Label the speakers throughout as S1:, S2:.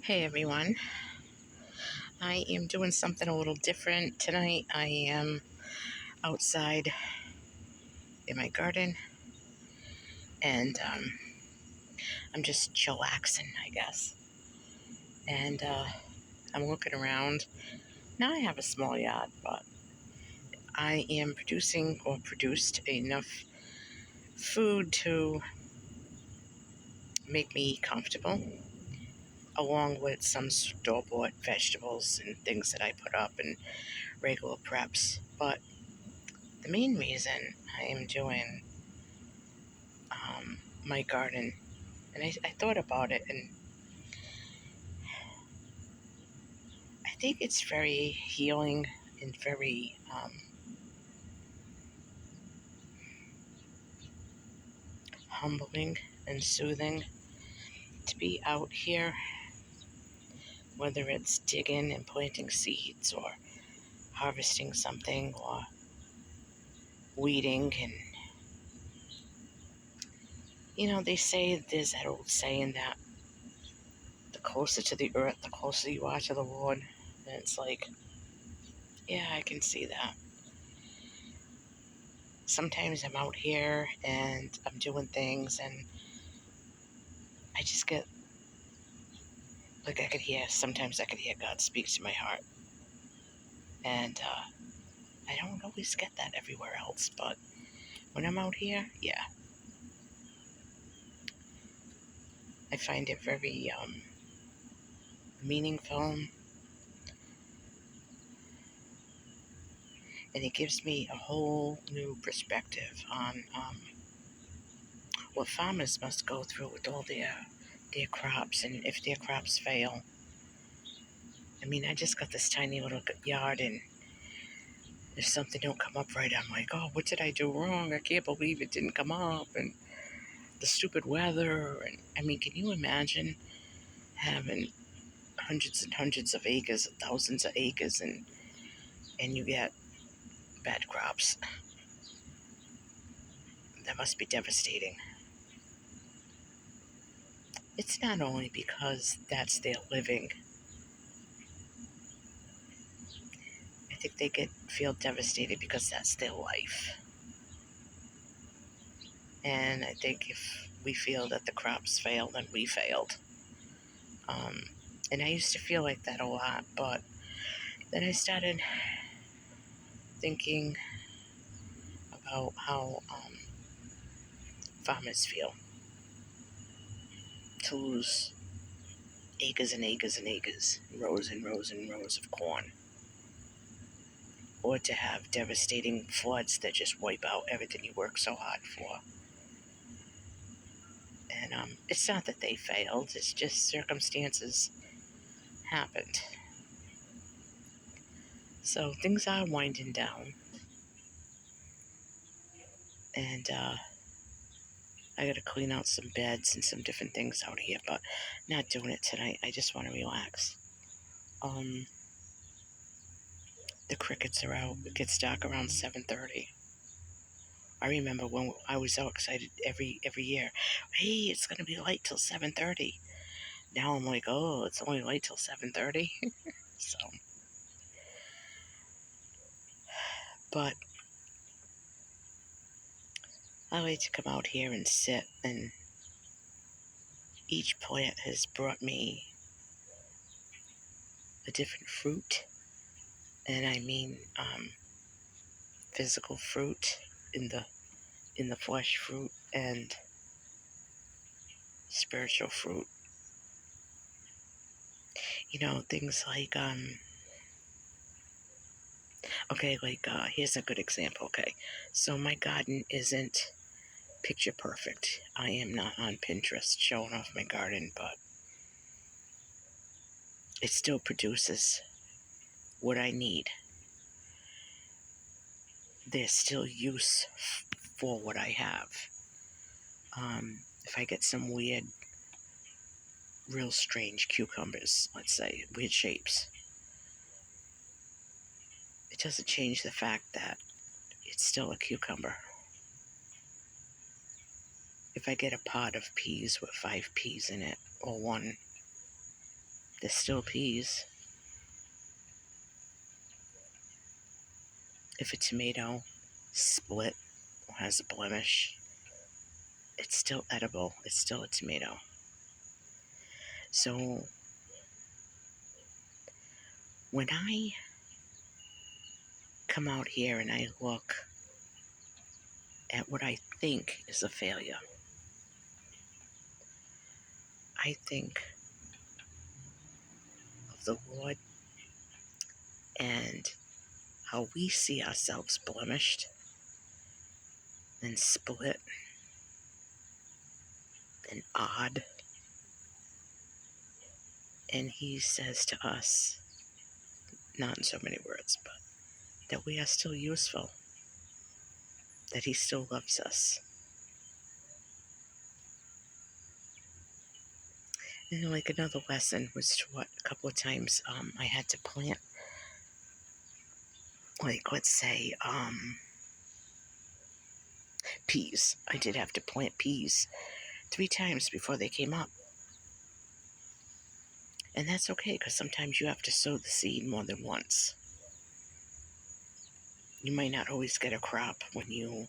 S1: Hey everyone, I am doing something a little different tonight. I am outside in my garden and I'm just chillaxing, I guess. And I'm looking around. Now I have a small yard, but I am produced enough food to make me comfortable, along with some store-bought vegetables and things that I put up and regular preps. But the main reason I am doing my garden, and I thought about it, and I think it's very healing and very humbling and soothing to be out here, whether it's digging and planting seeds or harvesting something or weeding. And they say there's that old saying that the closer to the earth, the closer you are to the Lord. And it's like, yeah, I can see that. Sometimes I'm out here and I'm doing things and I just get like sometimes I could hear God speak to my heart. And I don't always get that everywhere else, but when I'm out here, yeah, I find it very meaningful, and it gives me a whole new perspective on what farmers must go through with all their crops, and if their crops fail. I mean, I just got this tiny little yard, and if something don't come up right, I'm like, oh, what did I do wrong? I can't believe it didn't come up, and the stupid weather. And I mean, can you imagine having hundreds and hundreds of acres, thousands of acres, and you get bad crops? That must be devastating. It's not only because that's their living. I think they feel devastated because that's their life. And I think if we feel that the crops fail, then we failed. And I used to feel like that a lot, but then I started thinking about how farmers feel to lose acres and acres and acres, rows and rows and rows of corn, or to have devastating floods that just wipe out everything you worked so hard for. And it's not that they failed, it's just circumstances happened. So things are winding down, and I gotta clean out some beds and some different things out here, but not doing it tonight. I just want to relax. The crickets are out. It gets dark around 7:30. I remember when I was so excited every year. Hey, it's gonna be light till 7:30. Now I'm like, oh, it's only light till 7:30. So, but I like to come out here and sit, and each plant has brought me a different fruit, and I mean physical fruit in the flesh fruit and spiritual fruit. Things like okay, like here's a good example. Okay, so my garden isn't picture perfect. I am not on Pinterest showing off my garden, but it still produces what I need. There's still use for what I have. If I get some weird, real strange cucumbers, let's say, weird shapes, it doesn't change the fact that it's still a cucumber. If I get a pot of peas with 5 peas in it, or one, There's still peas. If a tomato split or has a blemish, it's still edible. It's still a tomato. So when I come out here and I look at what I think is a failure, I think of the Lord and how we see ourselves blemished and split and odd. And he says to us, not in so many words, but that we are still useful, that he still loves us. And like another lesson was what a couple of times I had to plant, like let's say peas. I did have to plant peas 3 times before they came up. And that's okay, because sometimes you have to sow the seed more than once. You might not always get a crop when you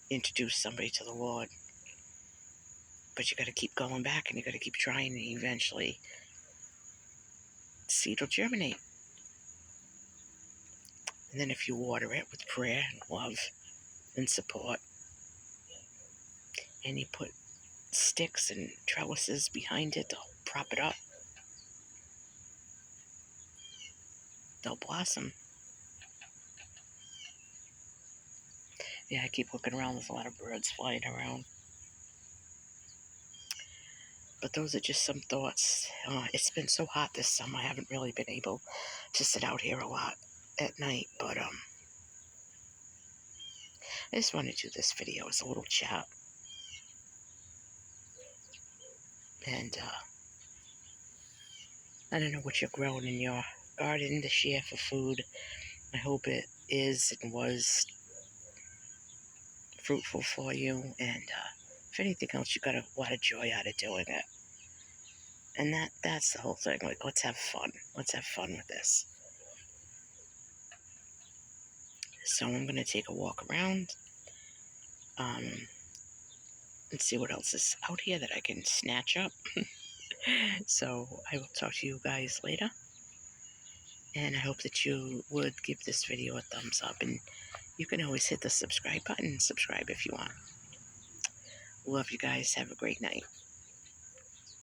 S1: introduce somebody to the Lord, but you got to keep going back and you got to keep trying, and eventually seed will germinate. And then if you water it with prayer and love and support, and you put sticks and trellises behind it to prop it up, they'll blossom. Yeah, I keep looking around. There's a lot of birds flying around. But those are just some thoughts. It's been so hot this summer. I haven't really been able to sit out here a lot at night. But I just wanted to do this video as a little chat. And I don't know what you're growing in your garden this year for food. I hope it is and was fruitful for you. And if anything else, you got a lot of joy out of doing it. And that's the whole thing. Like, let's have fun. Let's have fun with this. So I'm going to take a walk around and see what else is out here that I can snatch up. So I will talk to you guys later. And I hope that you would give this video a thumbs up. And you can always hit the subscribe button and subscribe if you want. Love you guys. Have a great night.